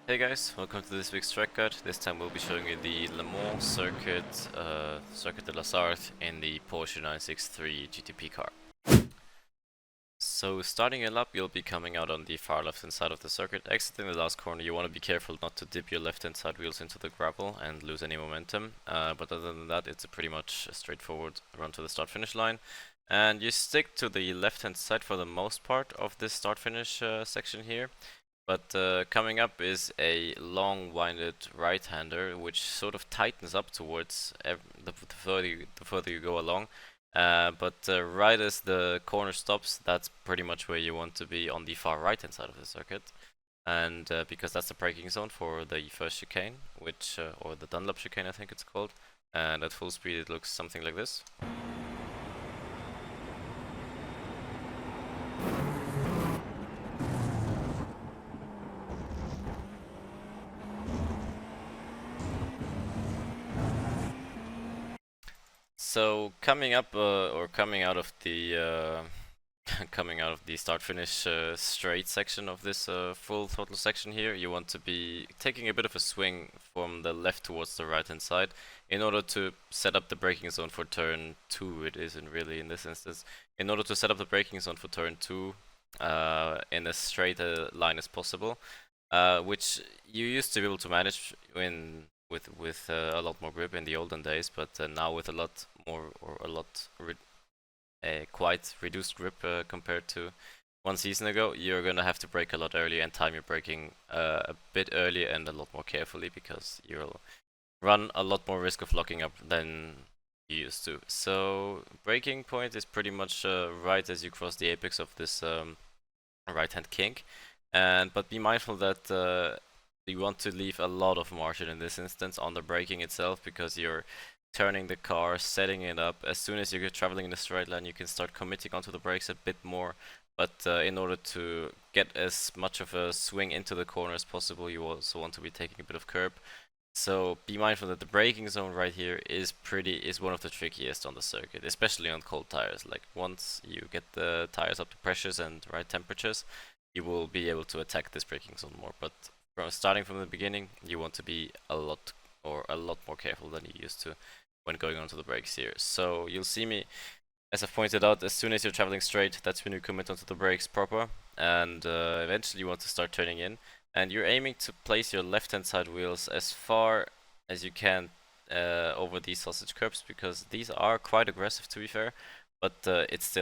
Hey guys, welcome to this week's track guide. This time we'll be showing you the Le Mans circuit, Circuit de la Sarthe in the Porsche 963 GTP car. So starting a lap, you'll be coming out on the far left hand side of the circuit. Exiting the last corner, you want to be careful not to dip your left hand side wheels into the gravel and lose any momentum. But other than that, it's a pretty much a straightforward run to the start finish line. And you stick to the left hand side for the most part of this start finish section here. But coming up is a long-winded right-hander, which sort of tightens up towards the further you go along. But right as the corner stops, that's pretty much where you want to be on the far right-hand side of the circuit. And because that's the braking zone for the first chicane, which or the Dunlop chicane, I think it's called. And at full speed, it looks something like this. So coming up or coming out of the coming out of the start finish straight section of this full throttle section here, you want to be taking a bit of a swing from the left towards the right hand side in order to set up the braking zone for turn 2. It isn't really in this instance. In order to set up the braking zone for turn 2 in as straight a line as possible, which you used to be able to manage with a lot more grip in the olden days, but now with a lot more or quite reduced grip compared to 1 season ago, you're gonna have to brake a lot earlier and time your braking a bit earlier and a lot more carefully because you'll run a lot more risk of locking up than you used to. So braking point is pretty much right as you cross the apex of this right hand kink, but be mindful that you want to leave a lot of margin in this instance on the braking itself because you're turning the car, setting it up. As soon as you're traveling in a straight line, you can start committing onto the brakes a bit more. But in order to get as much of a swing into the corner as possible, you also want to be taking a bit of curb. So be mindful that the braking zone right here is one of the trickiest on the circuit, especially on cold tires. Like once you get the tires up to pressures and right temperatures, you will be able to attack this braking zone more. But starting from the beginning, you want to be a lot more careful than you used to when going onto the brakes here. So you'll see me, as I've pointed out, as soon as you're traveling straight, that's when you commit onto the brakes proper, and eventually you want to start turning in, and you're aiming to place your left-hand side wheels as far as you can over these sausage curbs because these are quite aggressive, to be fair. But it's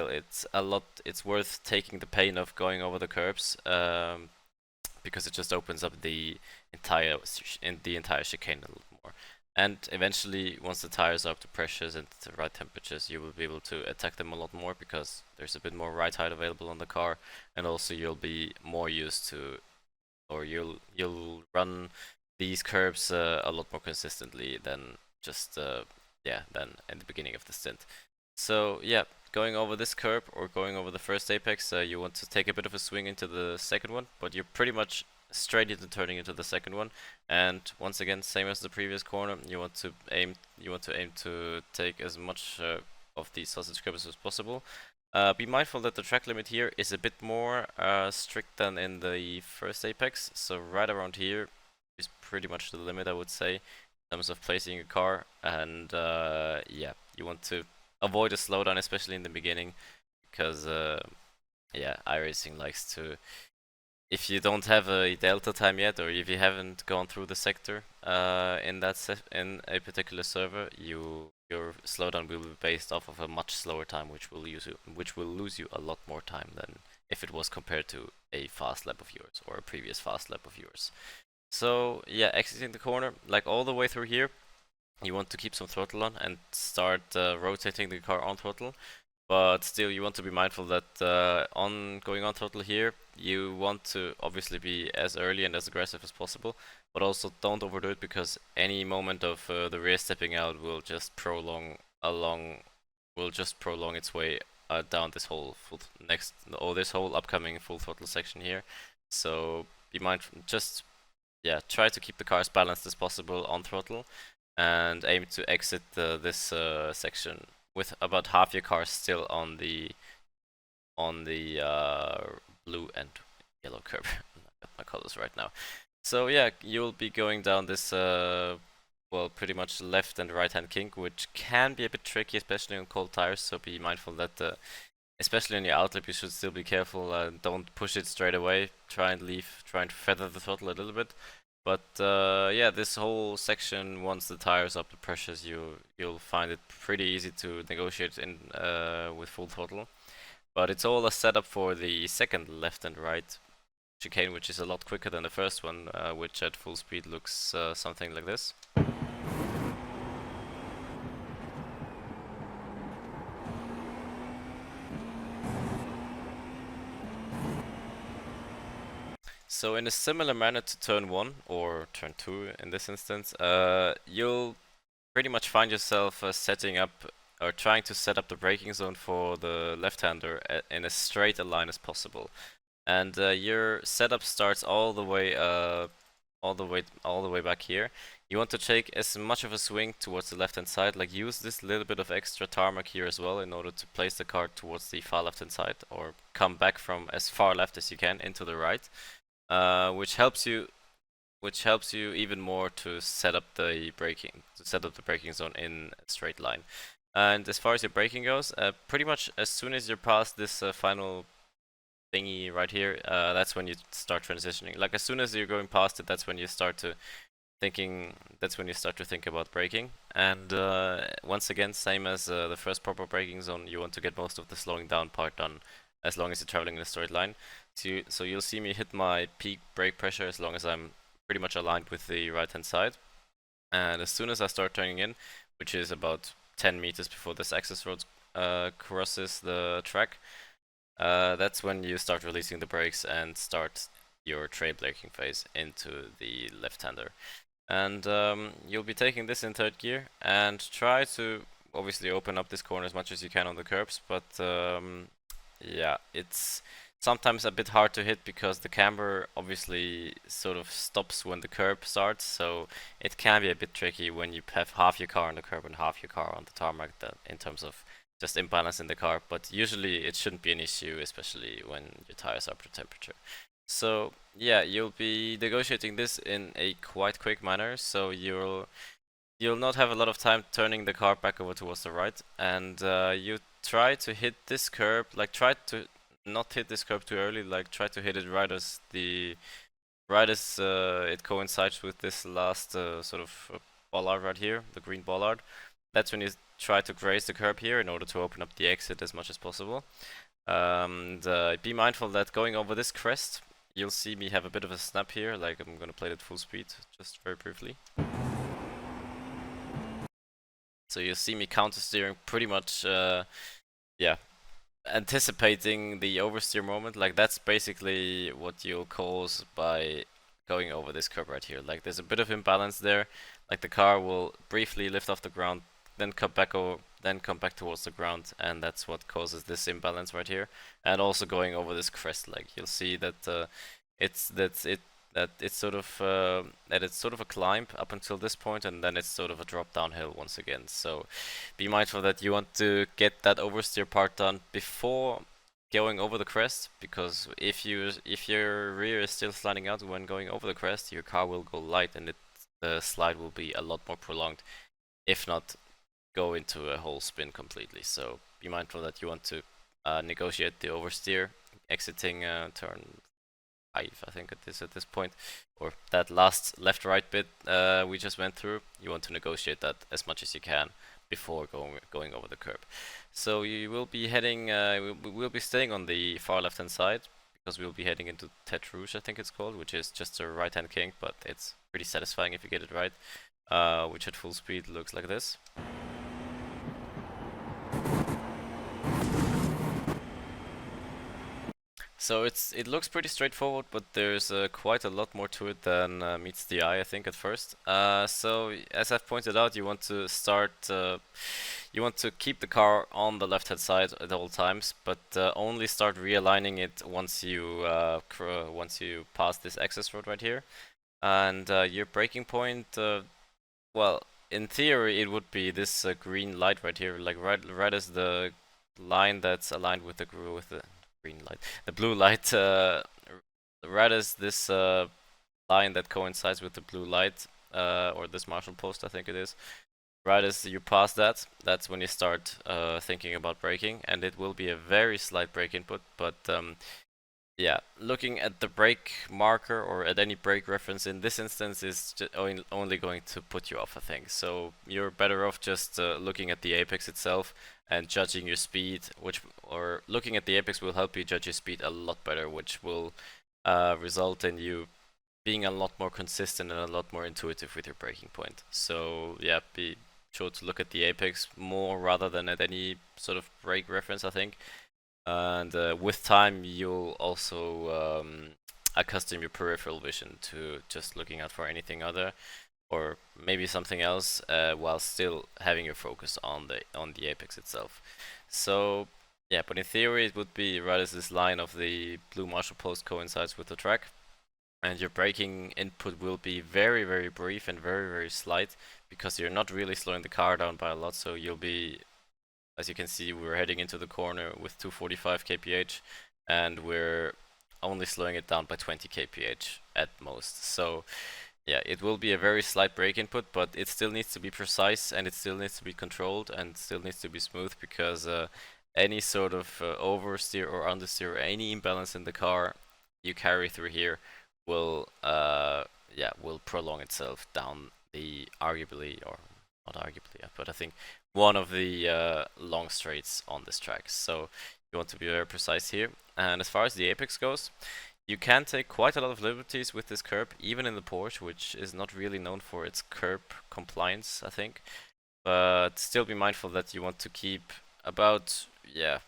worth taking the pain of going over the curbs because it just opens up the entire chicane a little more. And eventually, once the tires are up to pressures and the right temperatures, you will be able to attack them a lot more because there's a bit more ride height available on the car, and also you'll be more used to, or you'll run these curves a lot more consistently than just than in the beginning of the stint. So yeah, going over this curb or going over the first apex, you want to take a bit of a swing into the second one, but you're pretty much straight into turning into the second one. And once again, same as the previous corner, you want to aim to take as much of these sausage curbs as possible. Be mindful that the track limit here is a bit more strict than in the first apex, so right around here is pretty much the limit, I would say, in terms of placing a car. And yeah, you want to avoid a slowdown, especially in the beginning, because yeah, iRacing likes to. If you don't have a delta time yet, or if you haven't gone through the sector in a particular server, your slowdown will be based off of a much slower time, which will lose you a lot more time than if it was compared to a fast lap of yours or a previous fast lap of yours. So yeah, exiting the corner, like all the way through here, you want to keep some throttle on and start rotating the car on throttle. But still, you want to be mindful that on going on throttle here, you want to obviously be as early and as aggressive as possible, but also don't overdo it because any moment of the rear stepping out will just prolong its way down this whole this whole upcoming full throttle section here. So be mindful, just yeah, try to keep the car as balanced as possible on throttle and aim to exit this section with about half your car still on the blue and yellow curb. I've got my colors right now. So yeah, you'll be going down this well, pretty much left and right hand kink, which can be a bit tricky, especially on cold tires. So be mindful that, especially on your outlip, you should still be careful. Don't push it straight away. Try and feather the throttle a little bit. But yeah, this whole section, once the tires up the pressures, you'll find it pretty easy to negotiate in with full throttle. But it's all a setup for the second left and right chicane, which is a lot quicker than the first one, which at full speed looks something like this. So in a similar manner to turn 1, or turn 2 in this instance, you'll pretty much find yourself setting up, or trying to set up the braking zone for the left-hander in as straight a line as possible. And your setup starts all the way back here. You want to take as much of a swing towards the left hand side, like use this little bit of extra tarmac here as well in order to place the car towards the far left hand side, or come back from as far left as you can into the right, which helps you even more to set up the braking zone in a straight line. And as far as your braking goes, pretty much as soon as you're past this final thingy right here, that's when you start transitioning. Like as soon as you're going past it, that's when you start to think about braking. And once again, same as the first proper braking zone, you want to get most of the slowing down part done as long as you're traveling in a straight line. So you'll see me hit my peak brake pressure as long as I'm pretty much aligned with the right hand side. And as soon as I start turning in, which is about 10 meters before this access road crosses the track, that's when you start releasing the brakes and start your trail braking phase into the left-hander. And you'll be taking this in third gear and try to obviously open up this corner as much as you can on the curbs, but yeah, it's sometimes a bit hard to hit because the camber obviously sort of stops when the curb starts, so it can be a bit tricky when you have half your car on the curb and half your car on the tarmac, in terms of just imbalance in the car. But usually it shouldn't be an issue, especially when your tires are up to temperature. So yeah, you'll be negotiating this in a quite quick manner, so you'll not have a lot of time turning the car back over towards the right, and you try to hit this curb, like try to not hit this curb too early, like try to hit it right as it coincides with this last sort of bollard right here, the green bollard. That's when you try to graze the curb here in order to open up the exit as much as possible. And be mindful that going over this crest, you'll see me have a bit of a snap here, like I'm gonna play it at full speed, just very briefly. So you'll see me counter steering pretty much, yeah, anticipating the oversteer moment. Like that's basically what you'll cause by going over this curb right here. Like there's a bit of imbalance there. Like the car will briefly lift off the ground, then come back over, then come back towards the ground, and that's what causes this imbalance right here. And also going over this crest, like you'll see that it's sort of a climb up until this point, and then it's sort of a drop downhill once again. So be mindful that you want to get that oversteer part done before going over the crest, because if your rear is still sliding out when going over the crest, your car will go light and the slide will be a lot more prolonged, if not go into a whole spin completely. So be mindful that you want to negotiate the oversteer exiting turn 5, I think at this point, or that last left-right bit we just went through. You want to negotiate that as much as you can before going over the curb. So you will be heading, we'll be staying on the far left-hand side because we'll be heading into Terre Rouge, I think it's called, which is just a right-hand kink, but it's pretty satisfying if you get it right, which at full speed looks like this. So it looks pretty straightforward, but there's quite a lot more to it than meets the eye, I think, at first. So as I've pointed out, you want to keep the car on the left-hand side at all times, but only start realigning it once you pass this access road right here. And your braking point, well, in theory, it would be this green light right here, like right as the line that's aligned with the green light, the blue light, right as this line that coincides with the blue light, or this marshal post, I think it is. Right as you pass that, that's when you start thinking about braking, and it will be a very slight brake input, but yeah, looking at the brake marker or at any brake reference in this instance is only going to put you off, I think. So you're better off just looking at the apex itself and judging your speed, or looking at the apex will help you judge your speed a lot better, which will result in you being a lot more consistent and a lot more intuitive with your braking point. So yeah, be sure to look at the apex more rather than at any sort of brake reference, I think. And with time, you'll also accustom your peripheral vision to just looking out for anything other, or maybe something else, while still having your focus on the apex itself. So yeah, but in theory, it would be right as this line of the blue marshal post coincides with the track, and your braking input will be very, very brief and very, very slight, because you're not really slowing the car down by a lot. So you'll be, as you can see, we're heading into the corner with 245 kph, and we're only slowing it down by 20 kph at most. So yeah, it will be a very slight brake input, but it still needs to be precise, and it still needs to be controlled, and still needs to be smooth, because any sort of oversteer or understeer or any imbalance in the car you carry through here will will prolong itself down the arguably, or not arguably, but I think one of the long straights on this track. So you want to be very precise here. And as far as the apex goes, you can take quite a lot of liberties with this curb, even in the Porsche, which is not really known for its curb compliance, I think. But still be mindful that you want to keep about, yeah,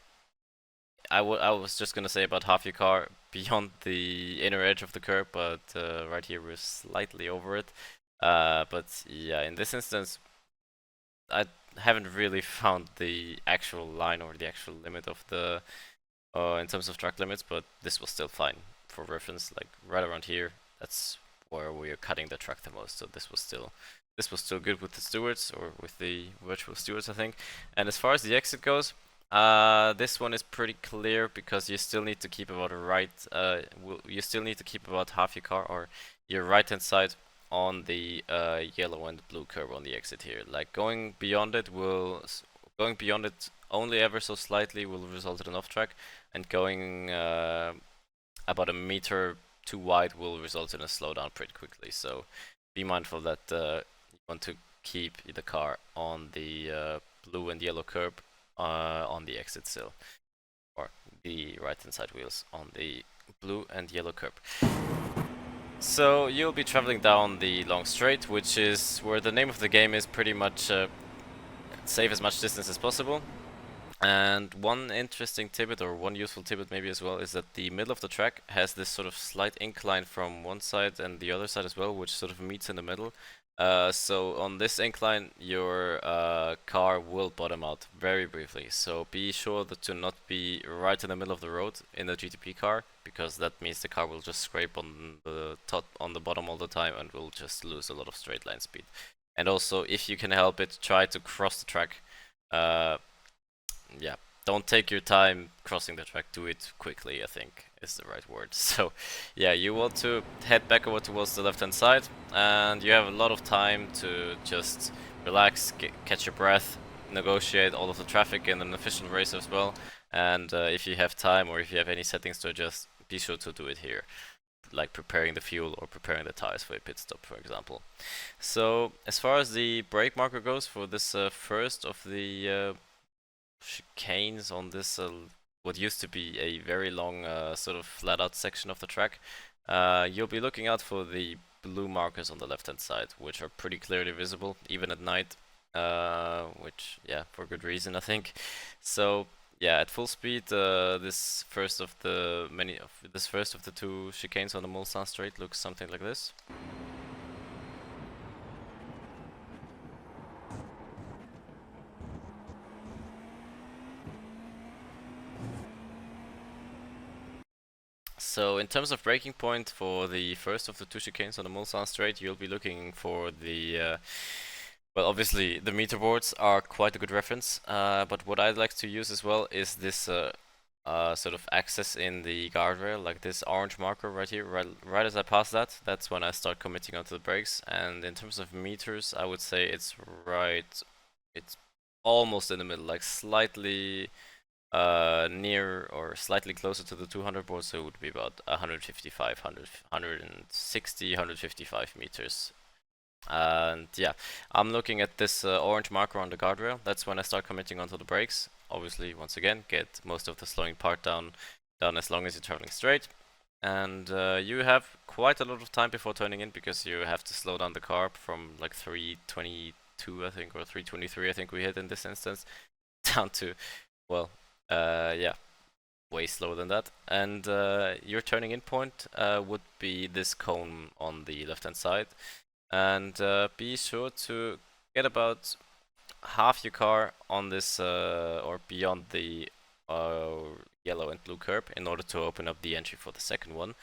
I was just gonna say about half your car beyond the inner edge of the curb, but right here we're slightly over it. But yeah, in this instance, I haven't really found the actual line or the actual limit of the in terms of track limits, but this was still fine for reference. Like right around here, that's where we are cutting the track the most. So this was still good with the stewards, or with the virtual stewards, I think. And as far as the exit goes, this one is pretty clear, because you still need to keep about you still need to keep about half your car or your right hand side on the yellow and blue curve on the exit here. Like going beyond it only ever so slightly will result in an off track, and going about a meter too wide will result in a slowdown pretty quickly. So be mindful that you want to keep the car on the blue and yellow curb on the exit still, or the right hand side wheels on the blue and yellow curb. So you'll be traveling down the long straight, which is where the name of the game is pretty much save as much distance as possible. And one interesting tidbit, or one useful tidbit maybe as well, is that the middle of the track has this sort of slight incline from one side and the other side as well, which sort of meets in the middle. So on this incline, your car will bottom out very briefly. So be sure to not be right in the middle of the road in the GTP car, because that means the car will just scrape on the bottom all the time, and will just lose a lot of straight line speed. And also, if you can help it, try to cross the track. Yeah, don't take your time crossing the track. Do it quickly, I think is the right word. So yeah, you want to head back over towards the left hand side, and you have a lot of time to just relax, catch your breath, negotiate all of the traffic in an efficient race as well. And if you have time, or if you have any settings to adjust, be sure to do it here, like preparing the fuel or preparing the tires for a pit stop, for example. So as far as the brake marker goes for this first of the chicanes on this what used to be a very long sort of flat out section of the track, you'll be looking out for the blue markers on the left hand side, which are pretty clearly visible even at night, which, yeah, for good reason, I think. So yeah, at full speed, this first of the two chicanes on the Mulsanne straight looks something like this. So in terms of braking point for the first of the two chicanes on the Mulsanne straight, you'll be looking for the well, obviously the meter boards are quite a good reference, but what I'd like to use as well is this sort of access in the guardrail, like this orange marker right here. Right as I pass that, that's when I start committing onto the brakes. And in terms of meters, I would say it's it's almost in the middle, like slightly near or slightly closer to the 200 board, so it would be about 155, 160, 155 meters. And yeah, I'm looking at this orange marker on the guardrail. That's when I start committing onto the brakes. Obviously, once again, get most of the slowing part down as long as you're traveling straight. And you have quite a lot of time before turning in, because you have to slow down the car from like 322, I think, or 323, I think we hit in this instance, down to, well, yeah, way slower than that. And your turning in point would be this cone on the left hand side. And be sure to get about half your car on this or beyond the yellow and blue curb in order to open up the entry for the second one.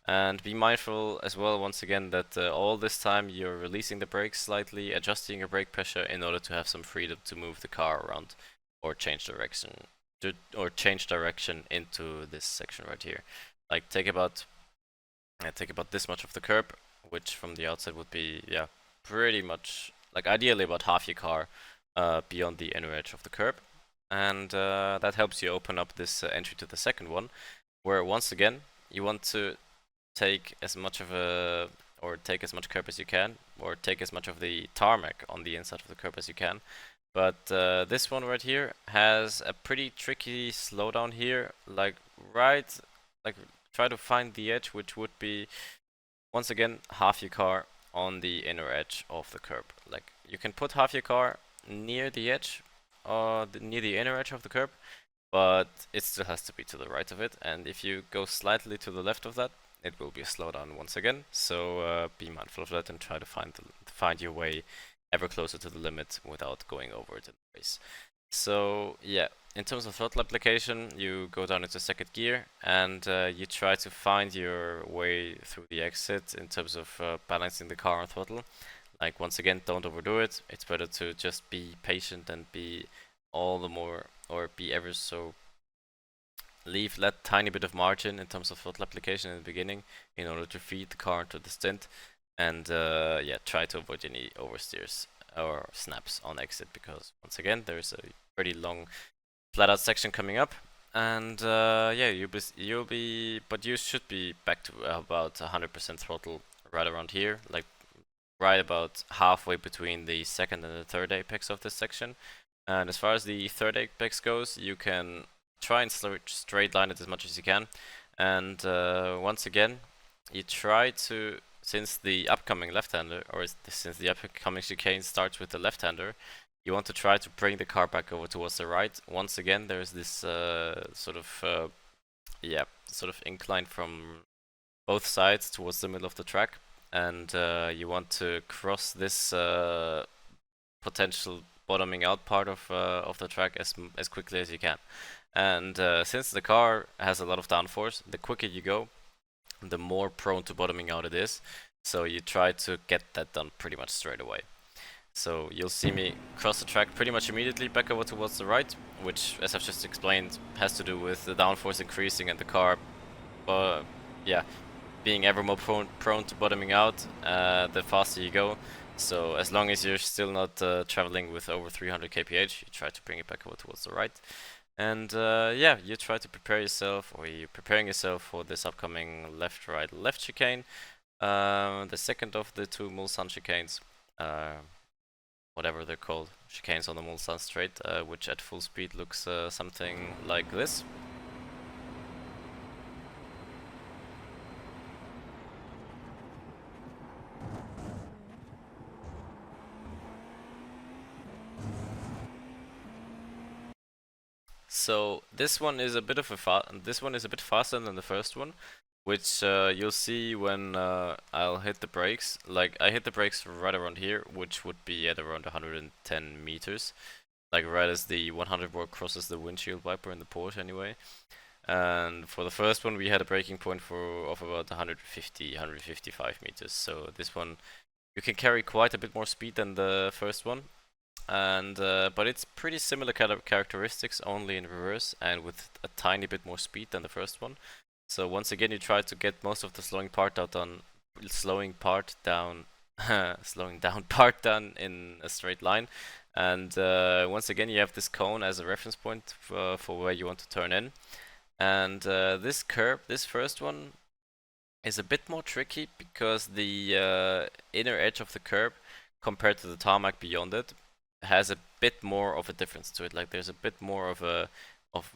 And be mindful as well, once again, that all this time you're releasing the brakes slightly, adjusting your brake pressure in order to have some freedom to move the car around or change direction into this section right here. Like take about this much of the curb, which from the outside would be, yeah, pretty much, like ideally about half your car beyond the inner edge of the curb. And that helps you open up this entry to the second one, where once again, you want to take as much of take as much curb as you can, or take as much of the tarmac on the inside of the curb as you can. But this one right here has a pretty tricky slowdown here, like try to find the edge, which would be, once again, half your car on the inner edge of the curb. Like, you can put half your car near the edge, near the inner edge of the curb, but it still has to be to the right of it. And if you go slightly to the left of that, it will be a slowdown once again. So be mindful of that and try to find your way ever closer to the limit without going over it in the race. So yeah, in terms of throttle application, you go down into second gear and you try to find your way through the exit in terms of balancing the car on throttle. Like, once again, don't overdo it. It's better to just be patient and be all the more, or be ever so, leave that tiny bit of margin in terms of throttle application in the beginning in order to feed the car into the stint. And yeah, try to avoid any oversteers or snaps on exit, because once again there's a pretty long flat out section coming up. And yeah, but you should be back to about 100% throttle right around here, like right about halfway between the second and the third apex of this section. And as far as the third apex goes, you can try and straight line it as much as you can. And once again, you try to, since the upcoming left-hander, or since the upcoming chicane starts with the left-hander, you want to try to bring the car back over towards the right. Once again, there's this sort of incline from both sides towards the middle of the track, and you want to cross this potential bottoming out part of the track as quickly as you can. And since the car has a lot of downforce, the quicker you go, the more prone to bottoming out it is. So you try to get that done pretty much straight away. So you'll see me cross the track pretty much immediately back over towards the right, which, as I've just explained, has to do with the downforce increasing and the car, yeah, being ever more prone to bottoming out the faster you go. So as long as you're still not traveling with over 300 kph, you try to bring it back over towards the right. And yeah, you try to prepare yourself, or you're preparing yourself for this upcoming left chicane, the second of the two Mulsanne chicanes, whatever they're called, chicanes on the Mulsanne straight, which at full speed looks something like this. So this one is a bit faster than the first one, which you'll see when I'll hit the brakes. Like, I hit the brakes right around here, which would be at around 110 meters, like right as the 100 board crosses the windshield wiper in the Porsche anyway. And for the first one, we had a braking point of about 150, 155 meters. So this one, you can carry quite a bit more speed than the first one. and but it's pretty similar kind of characteristics, only in reverse and with a tiny bit more speed than the first one. So once again, you try to get most of the slowing part down, slowing down part down in a straight line. And once again, you have this cone as a reference point for where you want to turn in. And this curb, this first one, is a bit more tricky because the inner edge of the curb compared to the tarmac beyond it has a bit more of a difference to it. Like there's a bit more of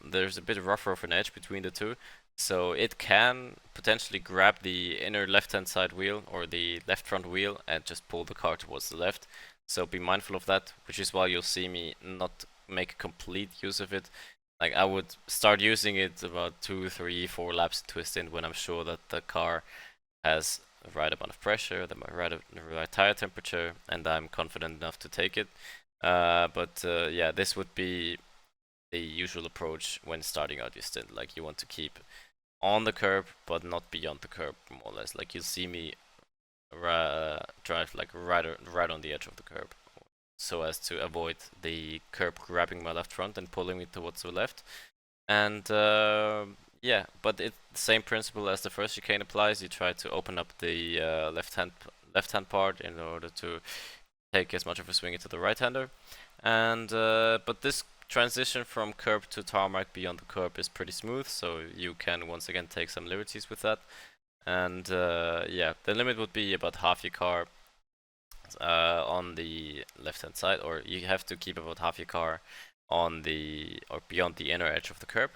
there's a bit rougher of an edge between the two. So it can potentially grab the inner left hand side wheel or the left front wheel and just pull the car towards the left. So be mindful of that, which is why you'll see me not make complete use of it. Like I would start using it about 2, 3, 4 laps twist in when I'm sure that the car has the right amount of pressure, the right tire temperature, and I'm confident enough to take it. But yeah, this would be the usual approach when starting out your stint. Like you want to keep on the curb, but not beyond the curb, more or less. Like you'll see me drive like right on the edge of the curb, so as to avoid the curb grabbing my left front and pulling me towards the left. And yeah, but it's the same principle as the first chicane applies. You try to open up the left hand part in order to take as much of a swing into the right hander. And but this transition from curb to tarmac beyond the curb is pretty smooth, so you can once again take some liberties with that. And yeah, the limit would be about half your car on the left hand side, or you have to keep about half your car on the or beyond the inner edge of the curb.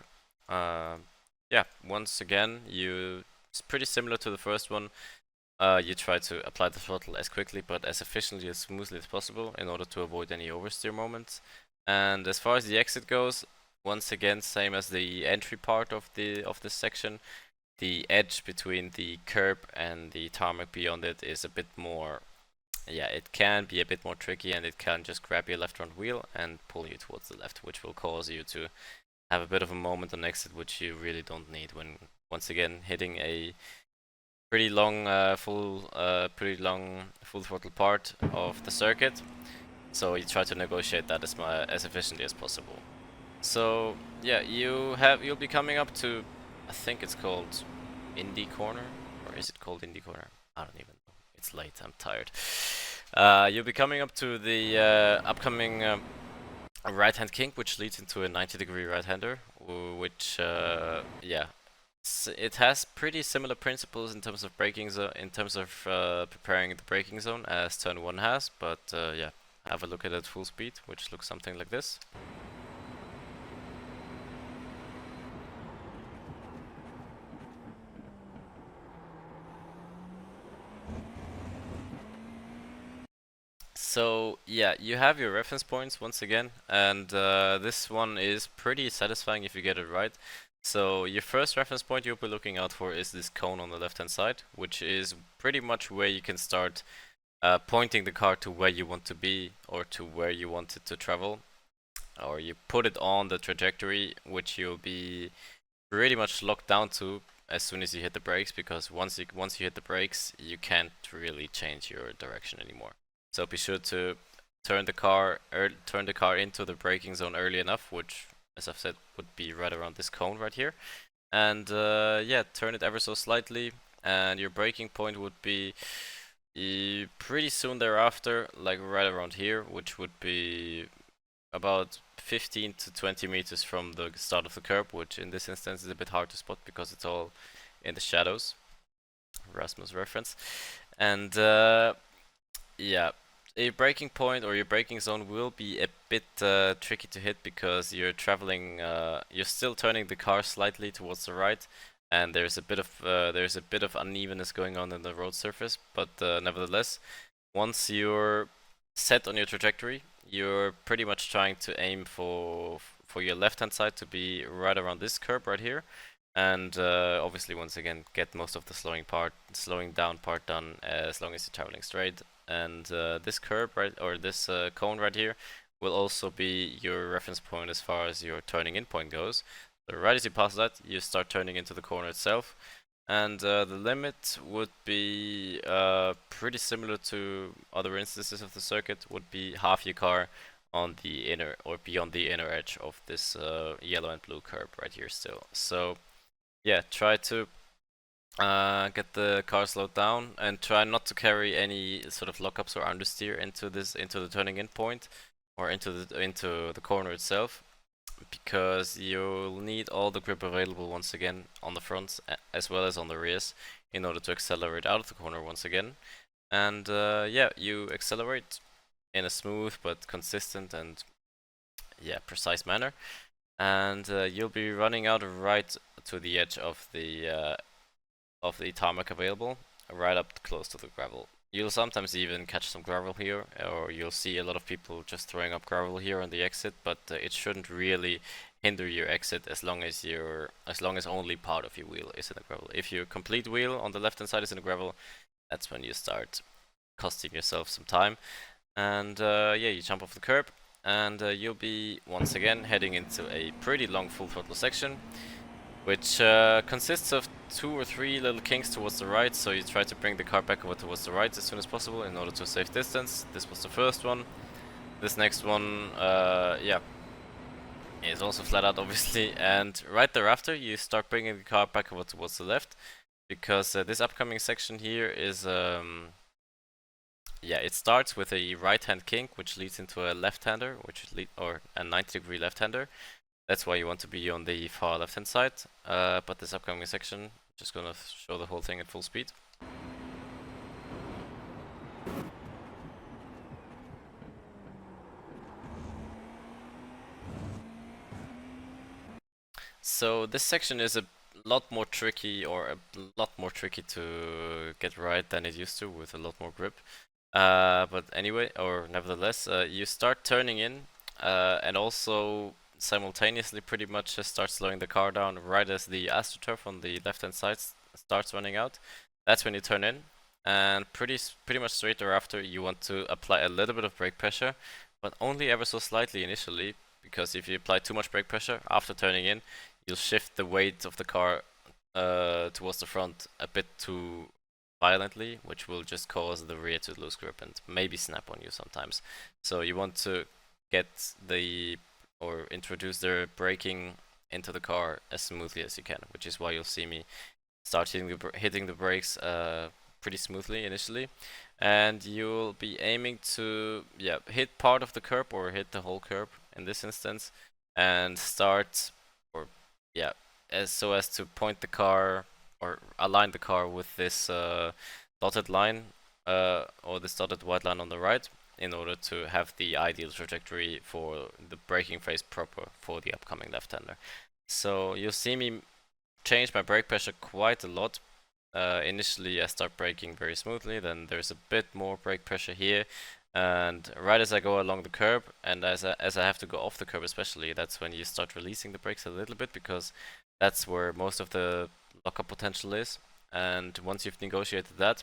Yeah, once again, it's pretty similar to the first one. You try to apply the throttle as quickly but as efficiently as smoothly as possible in order to avoid any oversteer moments. And as far as the exit goes, once again, same as the entry part of this section, the edge between the curb and the tarmac beyond it is a bit more, yeah, it can be a bit more tricky, and it can just grab your left front wheel and pull you towards the left, which will cause you to have a bit of a moment on exit, which you really don't need when once again hitting a pretty long full throttle part of the circuit. So you try to negotiate that as efficiently as possible. So yeah, you'll be coming up to, I think it's called Indy Corner, or is it called Indy Corner? I don't even know. It's late. I'm tired. You'll be coming up to the upcoming right-hand kink, which leads into a 90-degree right-hander, which yeah, it has pretty similar principles in terms of in terms of preparing the braking zone as turn 1 has, but yeah, have a look at it at full speed, which looks something like this. So yeah, you have your reference points once again, and this one is pretty satisfying if you get it right. So your first reference point you'll be looking out for is this cone on the left hand side, which is pretty much where you can start pointing the car to where you want to be or to where you want it to travel, or you put it on the trajectory which you'll be pretty much locked down to as soon as you hit the brakes, because once you hit the brakes you can't really change your direction anymore. So be sure to turn the car into the braking zone early enough, which, as I've said, would be right around this cone right here. And yeah, turn it ever so slightly, and your braking point would be pretty soon thereafter, like right around here, which would be about 15 to 20 meters from the start of the curb, which in this instance is a bit hard to spot because it's all in the shadows. Rasmus reference. And yeah, a braking point or your braking zone will be a bit tricky to hit because you're you're still turning the car slightly towards the right, and there's a bit of unevenness going on in the road surface. But nevertheless, once you're set on your trajectory, you're pretty much trying to aim for your left hand side to be right around this curb right here, and obviously once again get most of the slowing down part done as long as you're traveling straight. And this curb right, or this cone right here, will also be your reference point as far as your turning in point goes. So right as you pass that, you start turning into the corner itself, and the limit would be pretty similar to other instances of the circuit. Would be half your car on the inner or beyond the inner edge of this yellow and blue curb right here still. So yeah, try to get the car slowed down and try not to carry any sort of lockups or understeer into the turning in point or into the corner itself, because you'll need all the grip available once again on the fronts as well as on the rears in order to accelerate out of the corner once again. And yeah, you accelerate in a smooth but consistent and yeah, precise manner, and you'll be running out right to the edge of the tarmac available, right up close to the gravel. You'll sometimes even catch some gravel here, or you'll see a lot of people just throwing up gravel here on the exit, but it shouldn't really hinder your exit as long as only part of your wheel is in the gravel. If your complete wheel on the left hand side is in the gravel, that's when you start costing yourself some time. And yeah, you jump off the curb, and you'll be once again heading into a pretty long full throttle section, which consists of 2 or 3 little kinks towards the right, so you try to bring the car back over towards the right as soon as possible in order to save distance. This was the first one. This next one, yeah, is also flat out obviously, and right thereafter you start bringing the car back over towards the left, because this upcoming section here is, yeah, it starts with a right-hand kink, which leads into a left-hander, or a 90-degree left-hander. That's why you want to be on the far left-hand side. But this upcoming section, just gonna show the whole thing at full speed. So this section is a lot more tricky, to get right than it used to, with a lot more grip. But anyway, or nevertheless, you start turning in, and also simultaneously pretty much just start slowing the car down right as the AstroTurf on the left hand side starts running out. That's when you turn in, and pretty much straight thereafter you want to apply a little bit of brake pressure, but only ever so slightly initially, because if you apply too much brake pressure after turning in, you'll shift the weight of the car towards the front a bit too violently, which will just cause the rear to lose grip and maybe snap on you sometimes. So you want to get or introduce the braking into the car as smoothly as you can, which is why you'll see me start hitting the brakes pretty smoothly initially, and you'll be aiming to hit part of the curb or hit the whole curb in this instance, and start so as to point the car or align the car with this dotted line or this dotted white line on the right, in order to have the ideal trajectory for the braking phase proper for the upcoming left-hander. So you'll see me change my brake pressure quite a lot. Initially I start braking very smoothly, then there's a bit more brake pressure here, and right as I go along the curb, and as I have to go off the curb especially, that's when you start releasing the brakes a little bit, because that's where most of the lockup potential is. And once you've negotiated that,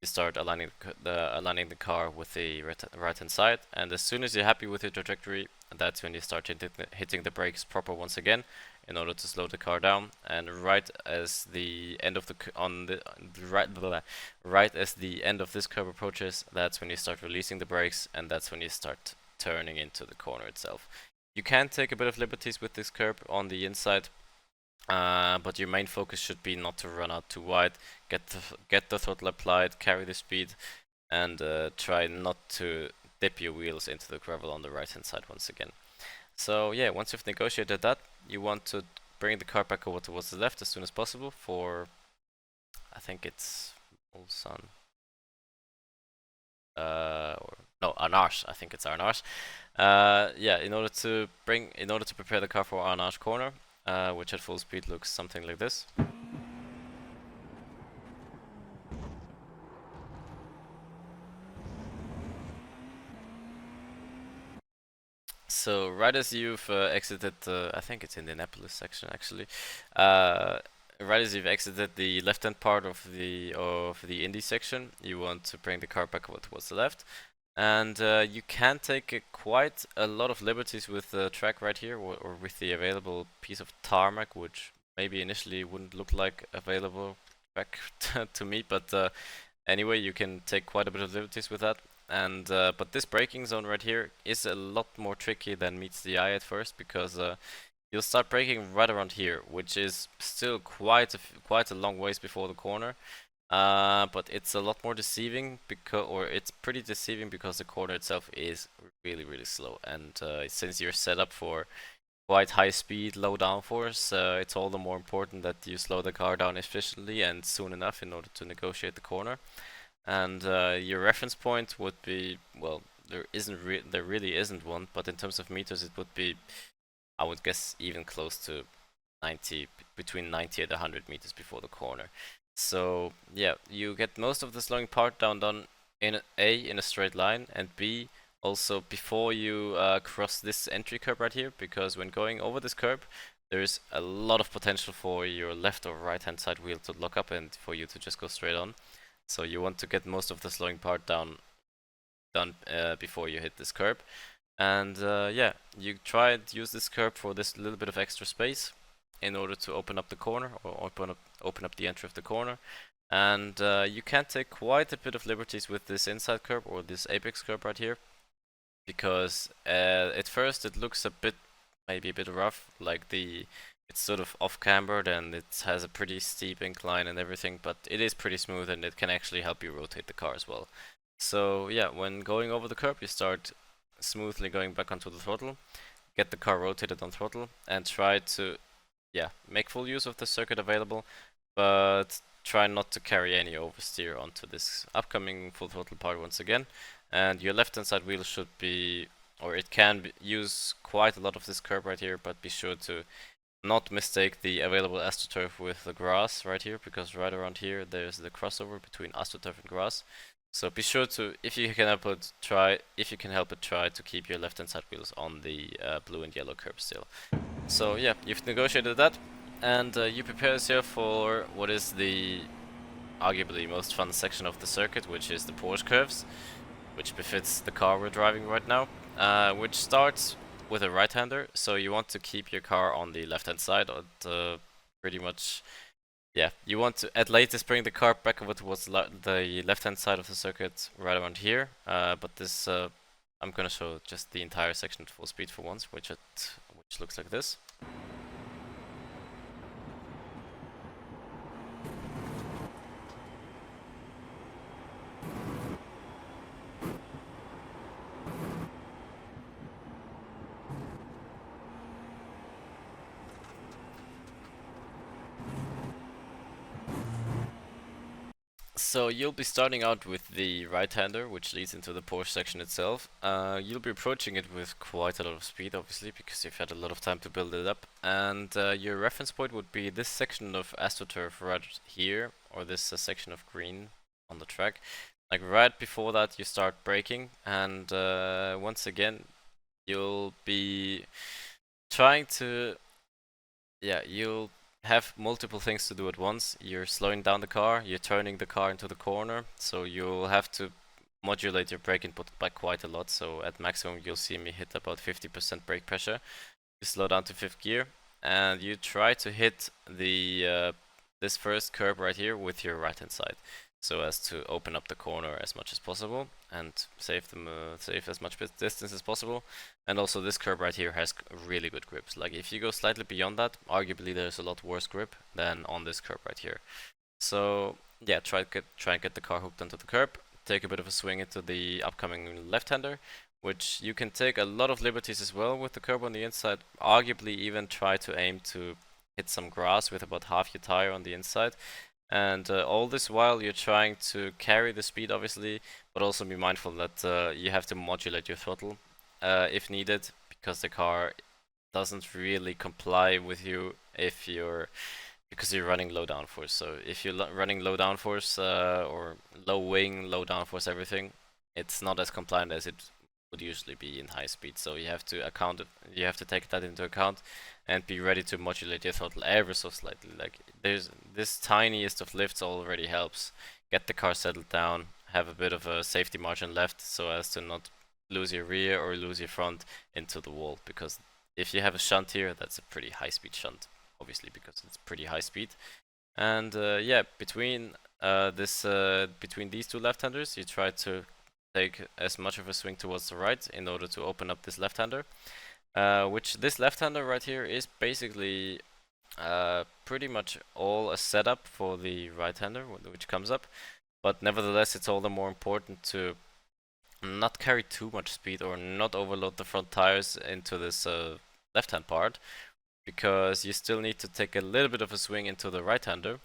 you start aligning the car with the right hand side, and as soon as you're happy with your trajectory, that's when you start hitting the brakes proper once again in order to slow the car down. And right as the end of right as the end of this curve approaches, that's when you start releasing the brakes, and that's when you start turning into the corner itself. You can take a bit of liberties with this curb on the inside, but your main focus should be not to run out too wide, get the throttle applied, carry the speed, and try not to dip your wheels into the gravel on the right hand side once again. So yeah, once you've negotiated that, you want to bring the car back over towards the left as soon as possible for, I think it's Mulsanne, or no, Arnage. I think it's Arnage. Yeah, in order to prepare the car for Arnage corner, which at full speed looks something like this. So right as you've exited, I think it's Indianapolis section actually. Right as you've exited the left-hand part of the Indy section, you want to bring the car back over towards the left, and you can take quite a lot of liberties with the track right here, or with the available piece of tarmac, which maybe initially wouldn't look like available track to me, but anyway, you can take quite a bit of liberties with that. And but this braking zone right here is a lot more tricky than meets the eye at first, because you'll start braking right around here, which is still quite a long ways before the corner. But it's a lot more deceiving it's pretty deceiving because the corner itself is really slow, and since you're set up for quite high speed, low downforce, it's all the more important that you slow the car down efficiently and soon enough in order to negotiate the corner. And your reference point would be, well, there really isn't one, but in terms of meters, it would be, I would guess, even close to 90, between 90 and 100 meters before the corner. So yeah, you get most of the slowing part done in a straight line, and B, also before you cross this entry curb right here, because when going over this curb, there's a lot of potential for your left or right hand side wheel to lock up and for you to just go straight on. So you want to get most of the slowing part done before you hit this curb. And yeah, you try and use this curb for this little bit of extra space in order to open up the corner, or open up the entry of the corner. And you can take quite a bit of liberties with this inside curb, or this apex curb right here, because at first it looks maybe a bit rough, like it's sort of off cambered and it has a pretty steep incline and everything, but it is pretty smooth and it can actually help you rotate the car as well. So yeah, when going over the curb, you start smoothly going back onto the throttle, get the car rotated on throttle, and try to, yeah, make full use of the circuit available, but try not to carry any oversteer onto this upcoming full throttle part once again. And your left hand side wheel should be, or it can use quite a lot of this curb right here, but be sure to not mistake the available AstroTurf with the grass right here, because right around here there's the crossover between AstroTurf and grass. So be sure to, if you can help it, try to keep your left hand side wheels on the blue and yellow curb still. So yeah, you've negotiated that, and you prepare yourself for what is the arguably most fun section of the circuit, which is the Porsche curves, which befits the car we're driving right now, which starts with a right-hander. So you want to keep your car on the left-hand side, pretty much. Yeah, you want to at latest bring the car back over towards the left-hand side of the circuit, right around here. But this, I'm gonna show just the entire section at full speed for once, which looks like this. So you'll be starting out with the right-hander, which leads into the Porsche section itself. You'll be approaching it with quite a lot of speed, obviously, because you've had a lot of time to build it up. And your reference point would be this section of AstroTurf right here, or this section of green on the track. Like right before that, you start braking, and once again, you'll be trying to, yeah, you'll have multiple things to do at once. You're slowing down the car, you're turning the car into the corner, so you'll have to modulate your brake input by quite a lot. So at maximum you'll see me hit about 50% brake pressure. You slow down to 5th gear, and you try to hit the this first curb right here with your right hand side, so as to open up the corner as much as possible and save as much distance as possible. And also this curb right here has really good grips. Like if you go slightly beyond that, arguably there's a lot worse grip than on this curb right here. So yeah, try and get the car hooked onto the curb, take a bit of a swing into the upcoming left-hander, which you can take a lot of liberties as well with the curb on the inside, arguably even try to aim to hit some grass with about half your tire on the inside. And all this while you're trying to carry the speed, obviously, but also be mindful that you have to modulate your throttle if needed, because the car doesn't really comply with you because you're running low downforce. So if you're running low downforce or low wing, low downforce, everything, it's not as compliant as it would usually be in high speed. So you have to take that into account and be ready to modulate your throttle ever so slightly. Like there's this tiniest of lifts already helps get the car settled down, have a bit of a safety margin left so as to not lose your rear or lose your front into the wall, because if you have a shunt here, that's a pretty high speed shunt, obviously, because it's pretty high speed. And yeah, between these two left-handers, you try to take as much of a swing towards the right in order to open up this left-hander. Which this left-hander right here is basically pretty much all a setup for the right-hander which comes up, but nevertheless it's all the more important to not carry too much speed or not overload the front tires into this left-hand part, because you still need to take a little bit of a swing into the right-hander,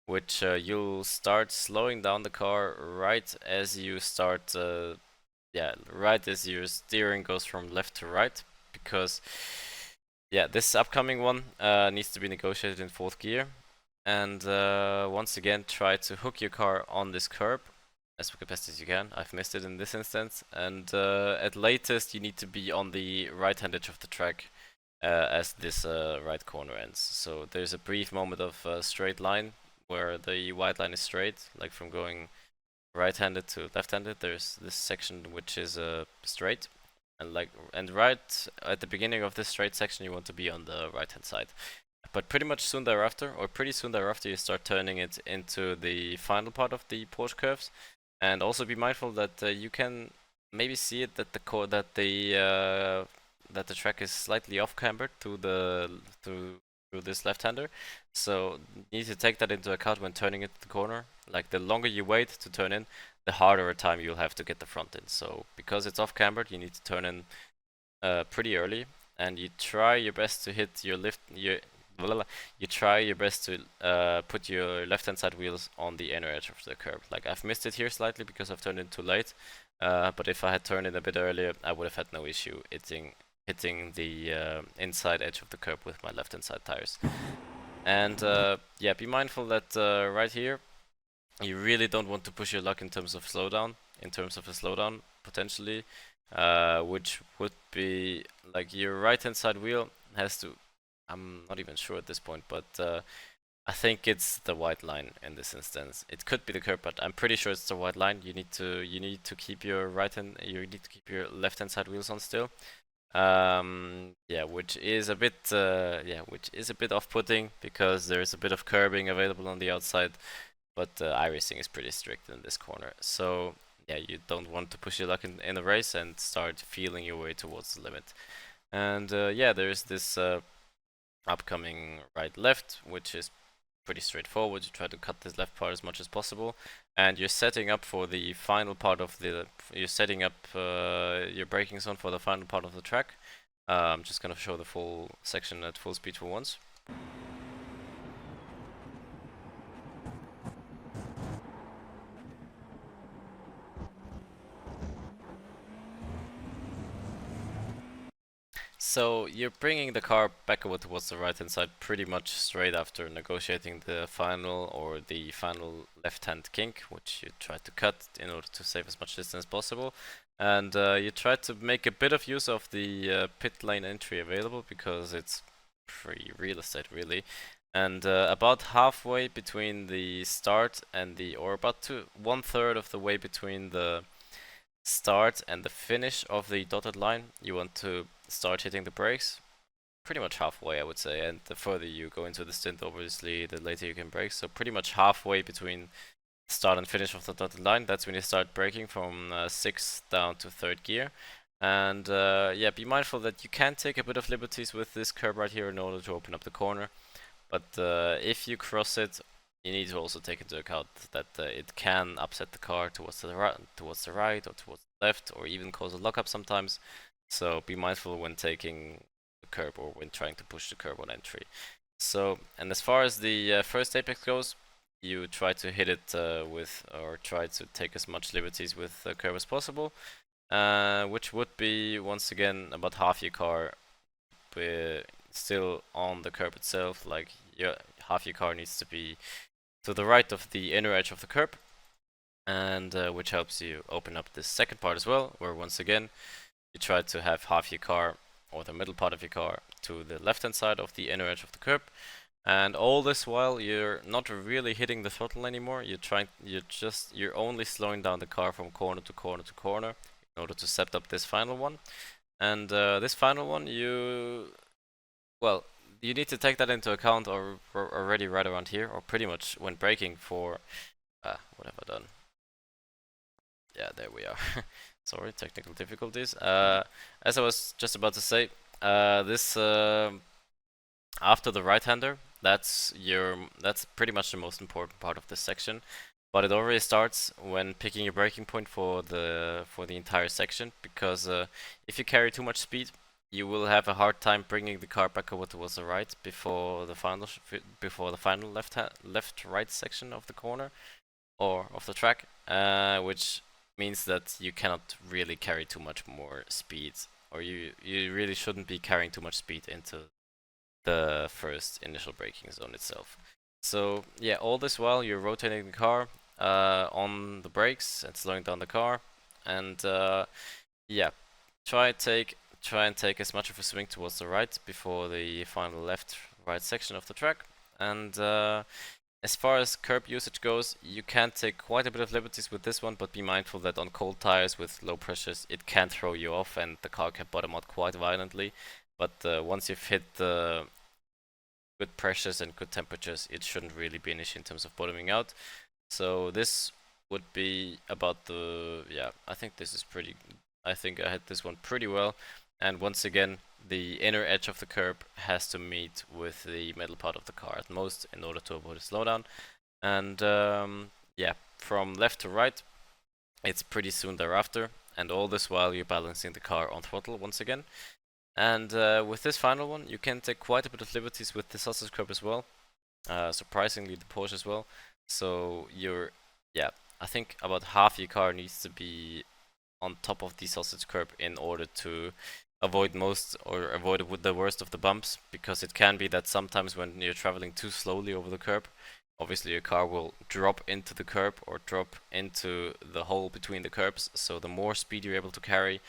which you'll start slowing down the car right as you start, right as your steering goes from left to right, because this upcoming one needs to be negotiated in 4th gear, and once again try to hook your car on this curb as best as you can. I've missed it in this instance, and at latest you need to be on the right hand edge of the track as this right corner ends. So there's a brief moment of straight line where the white line is straight, like from going right-handed to left-handed. There's this section which is straight, and right at the beginning of this straight section you want to be on the right-hand side. But pretty soon thereafter, you start turning it into the final part of the Porsche curves, and also be mindful that you can maybe see it that the track is slightly off cambered through this left-hander, so you need to take that into account when turning it the corner. Like, the longer you wait to turn in, the harder a time you'll have to get the front in. So because it's off cambered, you need to turn in pretty early, and you try your best to hit your you try your best to put your left-hand side wheels on the inner edge of the curb. Like, I've missed it here slightly because I've turned in too late, but if I had turned in a bit earlier, I would have had no issue hitting the inside edge of the curb with my left-hand side tires. And be mindful that right here, you really don't want to push your luck in terms of slowdown, potentially, which would be like your right-hand side wheel has to, I'm not even sure at this point, but I think it's the white line in this instance. It could be the curb, but I'm pretty sure it's the white line. You need to keep your left-hand side wheels on still. Which is a bit off-putting because there's a bit of curbing available on the outside, but iRacing is pretty strict in this corner. So yeah, you don't want to push your luck in a race and start feeling your way towards the limit. And there's this upcoming right-left, which is pretty straightforward. You try to cut this left part as much as possible, and you're setting up for the final part of you're setting up your braking zone for the final part of the track. I'm just gonna show the full section at full speed for once. So you're bringing the car back over towards the right hand side pretty much straight after negotiating the final left-hand kink, which you try to cut in order to save as much distance as possible. And you try to make a bit of use of the pit lane entry available because it's free real estate really. And about halfway between the start and or about 1/3 of the way between the start and the finish of the dotted line, you want to start hitting the brakes. Pretty much halfway, I would say, and the further you go into the stint, obviously, the later you can brake. So pretty much halfway between start and finish of the dotted line, that's when you start braking from 6th down to 3rd gear. And be mindful that you can take a bit of liberties with this curb right here in order to open up the corner. But if you cross it, you need to also take into account that it can upset the car towards the right or towards the left, or even cause a lockup sometimes. So be mindful when taking the curb or when trying to push the curb on entry. So, and as far as the first apex goes, you try to hit it or try to take as much liberties with the curb as possible, which would be once again about half your car still on the curb itself. Like half your car needs to be to the right of the inner edge of the curb, and which helps you open up this second part as well, where once again you try to have half your car or the middle part of your car to the left hand side of the inner edge of the curb, and all this while you're not really hitting the throttle anymore. You're only slowing down the car from corner to corner to corner in order to set up this final one. And this final one, you need to take that into account or already right around here, or pretty much when braking for what have I done? Yeah, there we are. Sorry, technical difficulties. As I was just about to say, this after the right-hander, that's pretty much the most important part of this section. But it already starts when picking your braking point for the entire section, because if you carry too much speed, you will have a hard time bringing the car back over towards the right before the final left right section of the corner or of the track, which means that you cannot really carry too much more speed, or you really shouldn't be carrying too much speed into the first initial braking zone itself. So yeah, all this while you're rotating the car on the brakes and slowing down the car, and yeah, try and take as much of a swing towards the right before the final left right section of the track. And as far as curb usage goes, you can take quite a bit of liberties with this one, but be mindful that on cold tires with low pressures, it can throw you off and the car can bottom out quite violently. But once you've hit the good pressures and good temperatures, it shouldn't really be an issue in terms of bottoming out. So this would be about yeah, I think this is pretty, I think I had this one pretty well. And once again, the inner edge of the curb has to meet with the metal part of the car at most in order to avoid a slowdown. And yeah, from left to right, it's pretty soon thereafter. And all this while you're balancing the car on throttle once again. And with this final one, you can take quite a bit of liberties with the sausage curb as well. Surprisingly, the Porsche as well. So yeah, I think about half your car needs to be on top of the sausage curb in order to avoid the worst of the bumps, because it can be that sometimes when you're traveling too slowly over the curb, obviously your car will drop into the curb or drop into the hole between the curbs. So the more speed you're able to carry,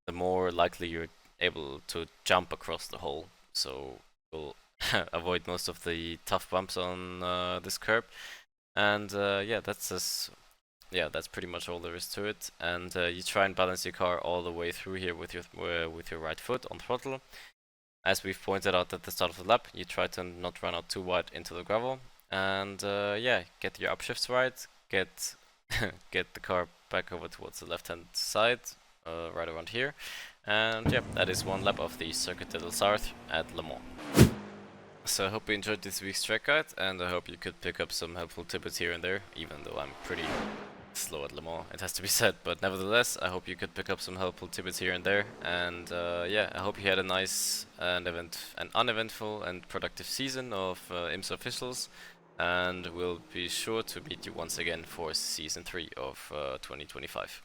the more likely you're able to jump across the hole. So you'll avoid most of the tough bumps on this curb. And yeah, that's pretty much all there is to it. And you try and balance your car all the way through here with your right foot on throttle. As we've pointed out at the start of the lap, you try to not run out too wide into the gravel. And yeah, get your upshifts right, get get the car back over towards the left-hand side, right around here. And yeah, that is one lap of the Circuit de la Sarthe at Le Mans. So I hope you enjoyed this week's track guide, and I hope you could pick up some helpful tidbits here and there, even though I'm pretty slow at Le Mans, it has to be said. But nevertheless, I hope you could pick up some helpful tidbits here and there. And yeah, I hope you had a nice and uneventful and productive season of IMSA officials. And we'll be sure to meet you once again for season 3 of 2025.